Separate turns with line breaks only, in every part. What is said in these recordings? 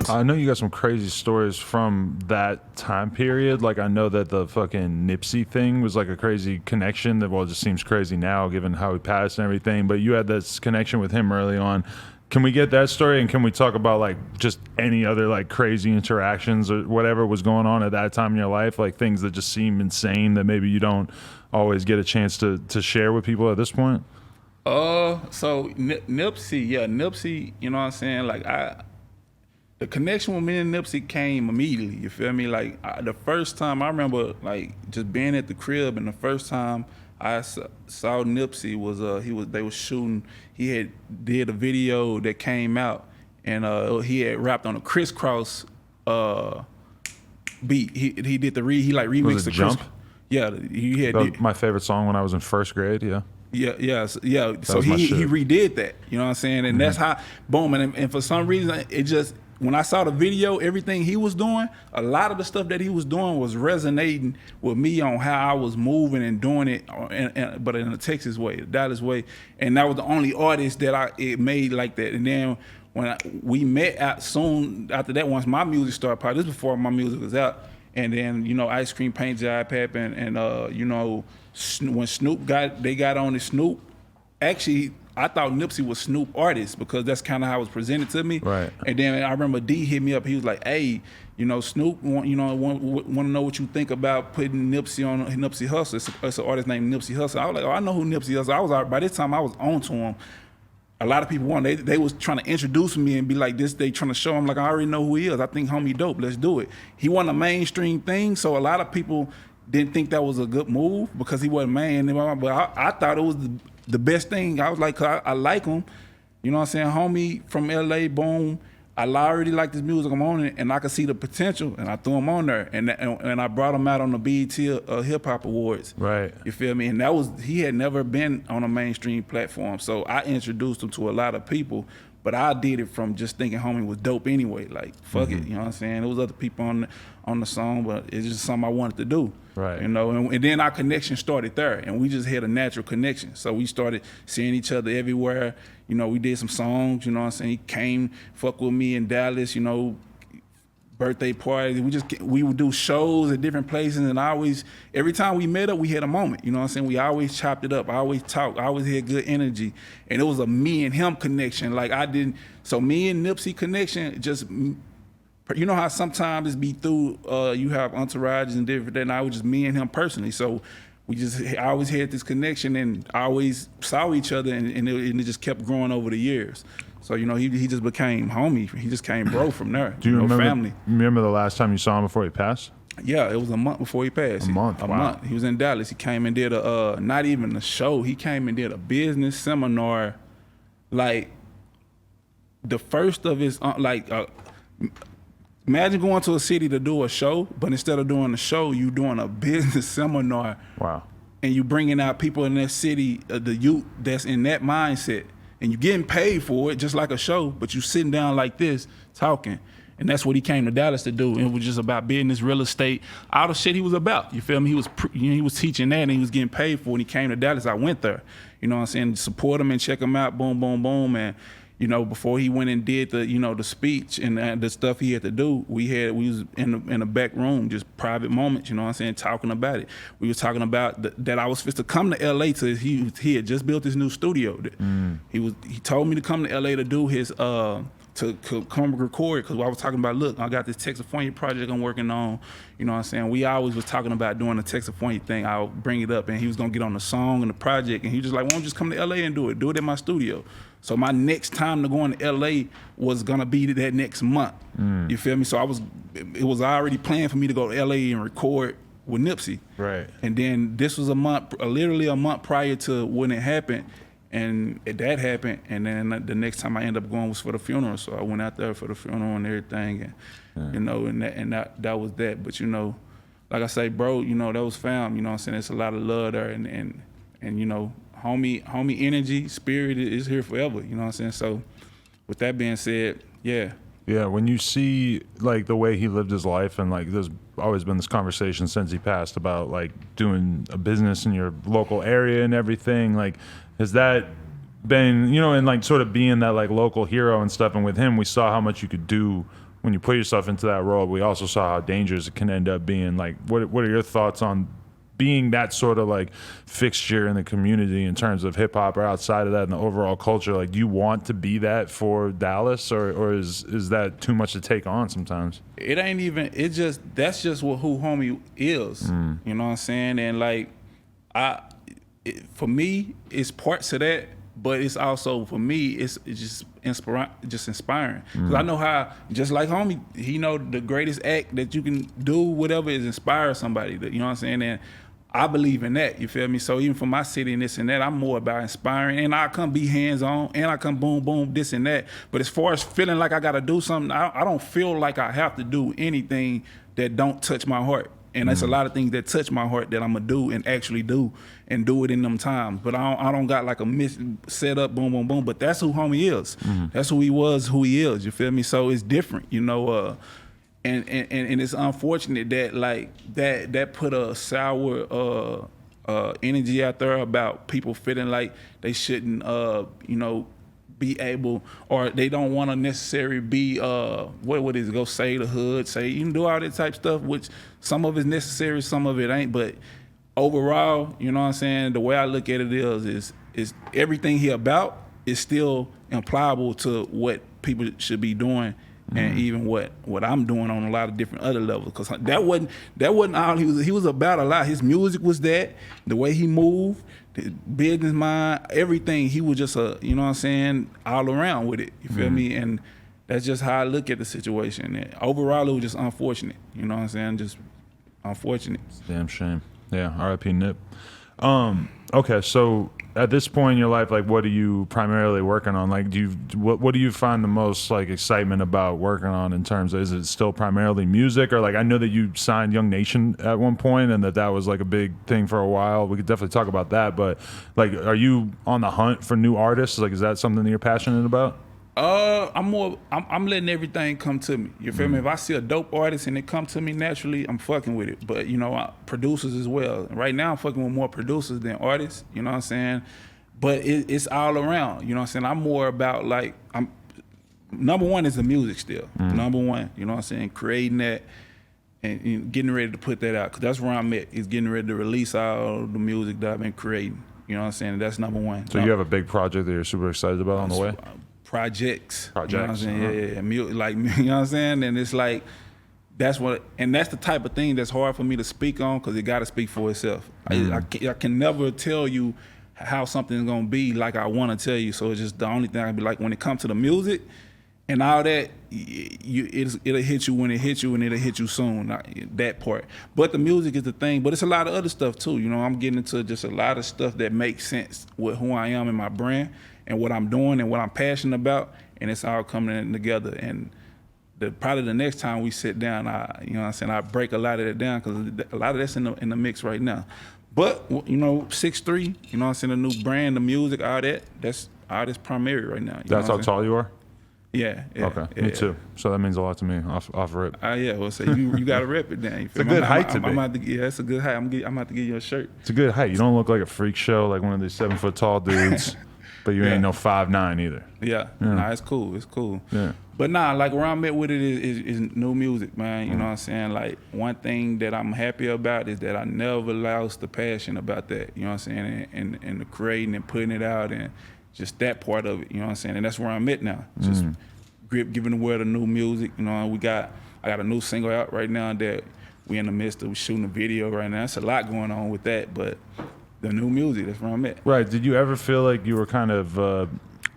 I know you got some crazy stories from that time period. Like, I know that the fucking Nipsey thing was like a crazy connection that, well, it just seems crazy now given how he passed and everything. But you had this connection with him early on. Can we get that story, and can we talk about like just any other like crazy interactions or whatever was going on at that time in your life, like things that just seem insane that maybe you don't always get a chance to share with people at this point?
So Nipsey, you know what I'm saying? Like the connection with me and Nipsey came immediately. You feel me? Like the first time I remember, like just being at the crib, and the first time I saw Nipsey was they was shooting. He had did a video that came out, and he had rapped on a crisscross beat. He did the he like remixed
Was it
the
Jump?
Yeah, he had.
That was my favorite song when I was in first grade. Yeah.
Yeah. So
was my
he
shit.
redid that. You know what I'm saying? And that's how boom. And for some reason, it just when I saw the video, everything he was doing, a lot of the stuff that he was doing was resonating with me on how I was moving and doing it, but in a Texas way, a Dallas way. And that was the only artist that it made like that. And then when we met soon after that, once my music started popping, this was before my music was out. And then, you know, Ice Cream Paint Job happened, and you know, when Snoop got on the Snoop, actually, I thought Nipsey was Snoop artist because that's kind of how it was presented to me.
Right.
And then I remember D hit me up. He was like, "Hey, you know, Snoop want to know what you think about putting Nipsey on Nipsey Hussle. It's an artist named Nipsey Hussle." I was like, "Oh, I know who Nipsey Hussle." By this time I was on to him. A lot of people they was trying to introduce me and be like this. They trying to show him like I already know who he is. I think homie dope. Let's do it. He wasn't a mainstream thing, so a lot of people didn't think that was a good move because he wasn't man. But I thought it was the best thing. I was like, I like him. You know what I'm saying? Homie from LA, boom. I already like this music. I'm on it, and I could see the potential, and I threw him on there, and I brought him out on the BET Hip Hop Awards.
Right.
You feel me? And he had never been on a mainstream platform, so I introduced him to a lot of people. But I did it from just thinking homie was dope anyway. Like fuck it, you know what I'm saying? There was other people on the song, but it's just something I wanted to do.
Right.
You know, and then our connection started there, and we just had a natural connection. So we started seeing each other everywhere. You know, we did some songs, you know what I'm saying? He came, fuck with me in Dallas, you know, birthday parties. We would do shows at different places, and every time we met up, we had a moment, you know what I'm saying? We always chopped it up. I always talked. I always had good energy. And it was a me and him connection. So me and Nipsey connection, just, you know how sometimes it be through, you have entourages and different, and I was just me and him personally. So I always had this connection, and I always saw each other, and it just kept growing over the years. So, you know, he just became homie. He just came bro from there.
Do you remember,
family.
Remember the last time you saw him before he passed?
Yeah, it was a month before he passed.
A month.
He was in Dallas. He came and did not even a show. He came and did a business seminar, like the first of his, imagine going to a city to do a show, but instead of doing a show, you doing a business seminar.
Wow.
And you bringing out people in that city, the youth that's in that mindset. And you're getting paid for it, just like a show, but you sitting down like this, talking. And that's what he came to Dallas to do. And it was just about business, real estate, all the shit he was about. You feel me? He was teaching that, and he was getting paid for it. When he came to Dallas, I went there. You know what I'm saying? Support him and check him out, boom, boom, boom. And, you know, before he went and did the speech and the stuff he had to do, we was in the back room, just private moments, you know what I'm saying, talking about it. We was talking about that I was supposed to come to LA he had just built his new studio. He told me to come to LA to do his to come record, because I was talking about, look, I got this Texafornia project I'm working on, you know what I'm saying? We always was talking about doing the Texafornia thing. I'll bring it up, and he was gonna get on the song and the project, and he was just like, why don't you just come to LA and do it at my studio. So my next time to go into LA was gonna be that next month. You feel me? So it was already planned for me to go to LA and record with Nipsey.
Right.
And then this was literally a month prior to when it happened. And that happened, and then the next time I ended up going was for the funeral. So I went out there for the funeral and everything, and you know, and that was that. But you know, like I say, bro, you know, that was fam. You know what I'm saying? It's a lot of love there, and you know, homie energy, spirit is here forever. You know what I'm saying? So with that being said, yeah.
Yeah, when you see like the way he lived his life, and like there's always been this conversation since he passed about like doing a business in your local area and everything, like has that been, you know, and like sort of being that like local hero and stuff, and with him we saw how much you could do when you put yourself into that role, we also saw how dangerous it can end up being. Like, what are your thoughts on being that sort of like fixture in the community in terms of hip hop or outside of that in the overall culture? Like, do you want to be that for Dallas, or is that too much to take on sometimes?
It ain't even. That's just who homie is. You know what I'm saying? And like, for me, it's parts of that, but it's also for me, it's just inspiring. Because I know how, just like homie, he know the greatest act that you can do, whatever, is inspire somebody. You know what I'm saying? And I believe in that, you feel me? So even for my city and this and that, I'm more about inspiring, and I come be hands-on, and I come boom, boom, this and that. But as far as feeling like I gotta do something, I don't feel like I have to do anything that don't touch my heart. And there's a lot of things that touch my heart that I'm gonna do and actually do, and do it in them times. But I don't got like a set up, boom, boom, boom. But that's who homie is. That's who he was, who he is, you feel me? So it's different, you know, and it's unfortunate that like that put a sour energy out there about people feeling like they shouldn't you know, be able, or they don't want to necessarily be what is it, go say the hood, say you can do all that type stuff, which some of it's necessary, some of it ain't. But overall, you know what I'm saying, the way I look at it is everything he about is still impliable to what people should be doing. And even what I'm doing on a lot of different other levels, because that wasn't all he was about. A lot. His music was that, the way he moved, the business mind, everything. He was just you know what I'm saying, all around with it. You feel me? And that's just how I look at the situation. And overall, it was just unfortunate. You know what I'm saying? Just unfortunate.
Damn shame. Yeah. R.I.P. Nip. Okay, so at this point in your life, like, what are you primarily working on? Like, what do you find the most like excitement about working on in terms of, is it still primarily music, or like, I know that you signed Young Nation at one point and that was like a big thing for a while. We could definitely talk about that, but like, are you on the hunt for new artists? Like, is that something that you're passionate about?
I'm letting everything come to me. You feel me? If I see a dope artist and it come to me naturally, I'm fucking with it. But you know, producers as well. Right now, I'm fucking with more producers than artists. You know what I'm saying? But it's all around. You know what I'm saying? I'm more about like, number one is the music still. Number one. You know what I'm saying? Creating that and getting ready to put that out. Cause that's where I'm at. Is getting ready to release all the music that I've been creating. You know what I'm saying? And that's number one.
So you have a big project that you're super excited about on the way?
Projects. You know what I'm saying? Yeah. Like, you know what I'm saying? And it's like, that's the type of thing that's hard for me to speak on, because it got to speak for itself. I can never tell you how something's going to be like I want to tell you. So it's just the only thing I be like, when it comes to the music and all that, it'll hit you when it hits you, and it'll hit you soon, that part. But the music is the thing. But it's a lot of other stuff too. You know, I'm getting into just a lot of stuff that makes sense with who I am and my brand and what I'm doing and what I'm passionate about, and it's all coming in together. And probably the next time we sit down, you know what I'm saying, I break a lot of that down, because a lot of that's in the mix right now. But, you know, 6'3", you know what I'm saying, the new brand, the music, all that's primary right now.
That's how tall you are?
Yeah.
Okay, me too. So that means a lot to me off rip.
Yeah, well, so you got to rep it down.
It's a good height to
be. Yeah, it's a good height. I'm about to give you a shirt.
It's a good height. You don't look like a freak show, like one of these 7 foot tall dudes. But you ain't no 5'9" either.
Yeah. Nah, it's cool. It's cool.
Yeah.
But nah, like where I'm at with it is new music, man. You know what I'm saying? Like, one thing that I'm happy about is that I never lost the passion about that. You know what I'm saying? And the creating and putting it out, and just that part of it. You know what I'm saying? And that's where I'm at now. Just giving the world the new music. You know, I got a new single out right now that we in the midst of shooting a video right now. It's a lot going on with that, but the new music, that's where I'm at.
Right. Did you ever feel like you were kind of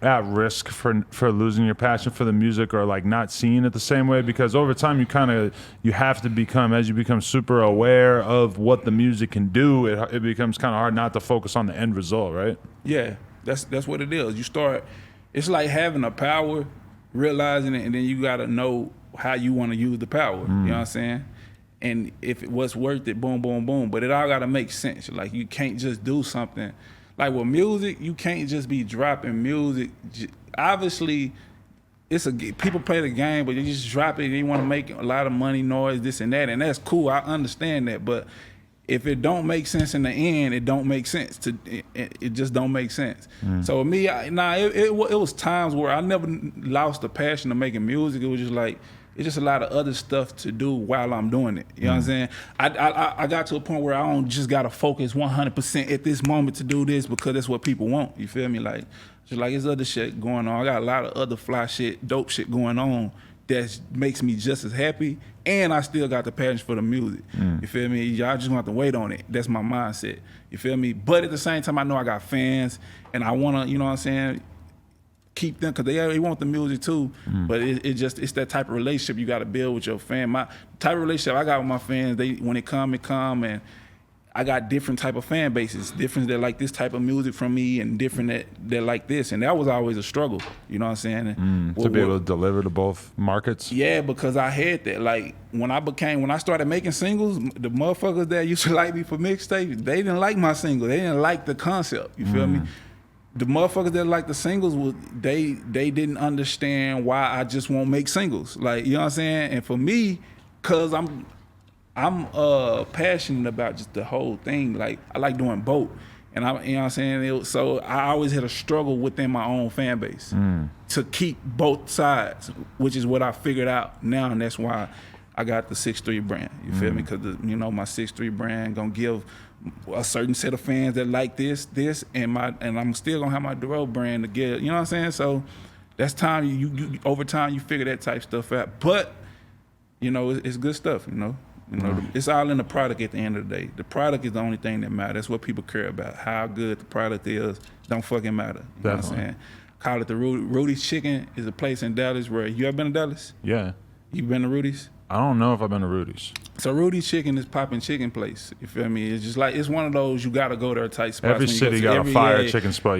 at risk for losing your passion for the music, or like not seeing it the same way? Because over time you have to become, as you become super aware of what the music can do, it becomes kind of hard not to focus on the end result, right?
Yeah, that's what it is. You start, it's like having a power, realizing it, and then you got to know how you want to use the power. You know what I'm saying? And if it was worth it, boom, boom, boom. But it all got to make sense. Like, you can't just do something. Like with music, you can't just be dropping music. Obviously, people play the game, but you just drop it and you want to make a lot of money, noise, this and that. And that's cool. I understand that. But if it don't make sense in the end, it don't make sense. It just don't make sense. So with me, it was times where I never lost the passion of making music. It was just like, it's just a lot of other stuff to do while I'm doing it. You know what I'm saying? I got to a point where I don't just gotta focus 100% at this moment to do this because that's what people want. You feel me? Like, just like there's other shit going on. I got a lot of other fly shit, dope shit going on that makes me just as happy, and I still got the passion for the music. You feel me? Y'all just gonna have to wait on it. That's my mindset. You feel me? But at the same time, I know I got fans, and I wanna, you know what I'm saying, keep them, because they want the music too. But it's that type of relationship you got to build with your fan. My type of relationship I got with my fans, when it come, and I got different type of fan bases, different that like this type of music from me, and different that like this, and that was always a struggle. You know what I'm saying?
To be able to deliver to both markets.
Yeah, because I had that. Like when I started making singles, the motherfuckers that used to like me for mixtapes, they didn't like my single. They didn't like the concept. You feel me? The motherfuckers that like the singles, they didn't understand why I just won't make singles. Like, you know what I'm saying? And for me, cause I'm passionate about just the whole thing. Like, I like doing both. And you know what I'm saying? So I always had a struggle within my own fan base to keep both sides, which is what I figured out now, and that's why I got the 6'3" brand. You feel me? Because my 6'3" brand gonna give a certain set of fans that like this, and I'm still gonna have my Dorrough brand to get. You know what I'm saying? So that's time. You over time you figure that type stuff out. But it's good stuff. It's all in the product at the end of the day. The product is the only thing that matters. That's what people care about. How good the product is don't fucking matter. You know what I'm saying? Call it the Rudy's Chicken is a place in Dallas where you ever been to Dallas?
Yeah.
You been to Rudy's?
I don't know if I've been to Rudy's.
So Rudy's Chicken is popping chicken place. You feel me? It's just like, it's one of those you gotta go there type spots.
Every city got a fire chicken spot.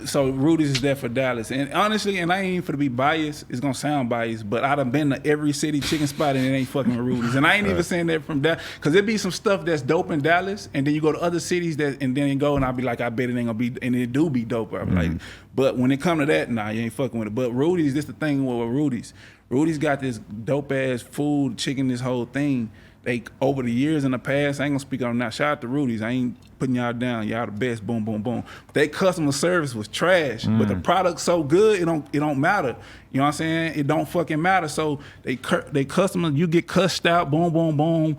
So Rudy's is there for Dallas. And honestly, and I ain't even for to be biased, it's gonna sound biased, but I done been to every city chicken spot and it ain't fucking with Rudy's. And I ain't even saying that from Dallas, because there be some stuff that's dope in Dallas, and then you go to other cities and then you go and I'll be like, I bet it ain't gonna be, and it do be dope. I'm like, but when it come to that, nah, you ain't fucking with it. But Rudy's, this the thing with Rudy's. Rudy's got this dope ass food, chicken, this whole thing. They over the years in the past, I ain't gonna speak on that. Shout out to Rudy's. I ain't putting y'all down. Y'all the best. Boom, boom, boom. Their customer service was trash, but the product's so good, it don't matter. You know what I'm saying? It don't fucking matter. So they customer, you get cussed out. Boom, boom, boom.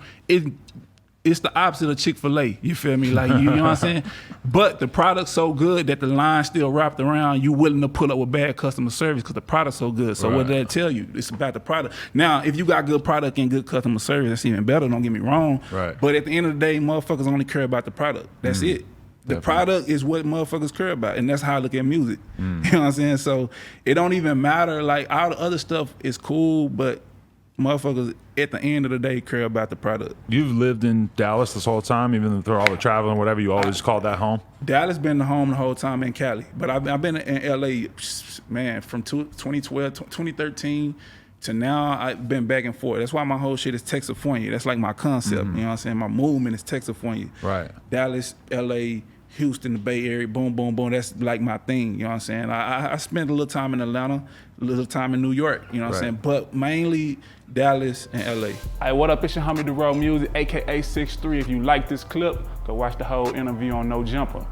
It's the opposite of Chick-fil-A. You feel me? Like, you know what I'm saying? But the product's so good that the line still wrapped around. You willing to pull up with bad customer service because the product's so good. So what did that tell you? It's about the product. Now, if you got good product and good customer service, that's even better. Don't get me wrong.
Right.
But at the end of the day, motherfuckers only care about the product. That's it. The product is what motherfuckers care about, and that's how I look at music. You know what I'm saying? So it don't even matter. Like, all the other stuff is cool, but motherfuckers at the end of the day care about the product.
You've lived in Dallas this whole time, even through all the traveling, whatever. You always called that home.
Dallas been the home the whole time in Cali, but I've been in LA, man, from 2012, 2013 to now. I've been back and forth. That's why my whole shit is Texafornia. That's like my concept. You know what I'm saying? My movement is Texafornia.
Right.
Dallas, LA, Houston, the Bay Area, boom, boom, boom. That's like my thing. You know what I'm saying? I spent a little time in Atlanta, a little time in New York. You know what I'm saying? But mainly Dallas and LA. Hey, what up? It's your homie Dorrough Music, aka 6'3". If you like this clip, go watch the whole interview on No Jumper.